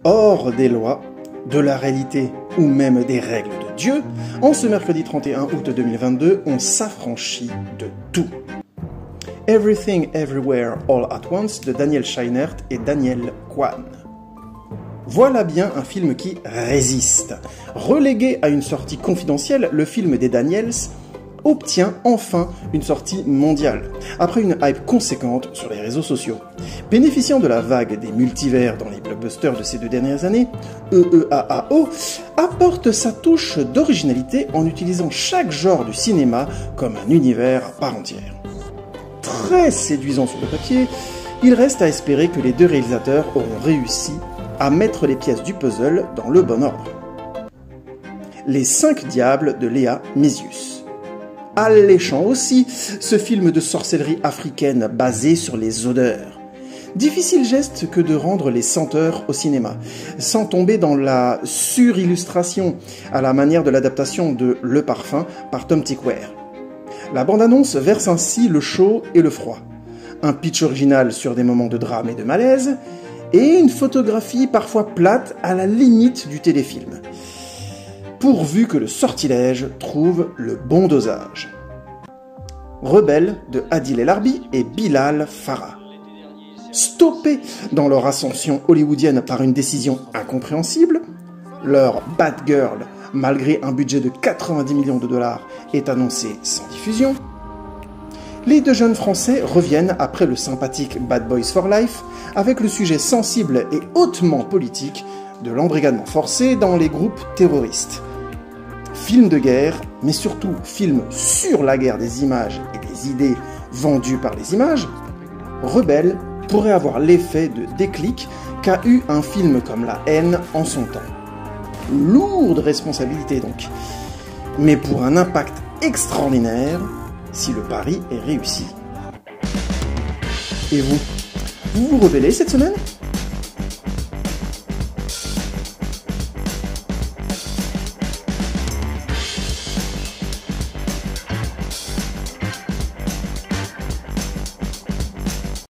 hors des lois, de la réalité ou même des règles de Dieu, en ce mercredi 31 août 2022, on s'affranchit de tout. Everything Everywhere All at Once de Daniel Scheinert et Daniel Kwan. Voilà bien un film qui résiste. Relégué à une sortie confidentielle, le film des Daniels obtient enfin une sortie mondiale, après une hype conséquente sur les réseaux sociaux. Bénéficiant de la vague des multivers dans les blockbusters de ces 2 dernières années, EEAAO apporte sa touche d'originalité en utilisant chaque genre du cinéma comme un univers à part entière. Très séduisant sur le papier, il reste à espérer que les 2 réalisateurs auront réussi à mettre les pièces du puzzle dans le bon ordre. Les 5 diables de Léa Mysius. Alléchant aussi, ce film de sorcellerie africaine basé sur les odeurs. Difficile geste que de rendre les senteurs au cinéma, sans tomber dans la surillustration à la manière de l'adaptation de Le Parfum par Tom Tykwer. La bande-annonce verse ainsi le chaud et le froid. Un pitch original sur des moments de drame et de malaise, et une photographie parfois plate à la limite du téléfilm. Pourvu que le sortilège trouve le bon dosage. Rebelles de Adil El Arbi et Bilal Farah. Stoppés dans leur ascension hollywoodienne par une décision incompréhensible, leur Bad Girl, malgré un budget de 90 millions de dollars, est annoncé sans diffusion. Les 2 jeunes Français reviennent après le sympathique Bad Boys for Life avec le sujet sensible et hautement politique de l'embrigadement forcé dans les groupes terroristes. Film de guerre, mais surtout film sur la guerre des images et des idées vendues par les images, Rebelle pourrait avoir l'effet de déclic qu'a eu un film comme La Haine en son temps. Lourde responsabilité donc, mais pour un impact extraordinaire si le pari est réussi. Et vous vous rebellez cette semaine ?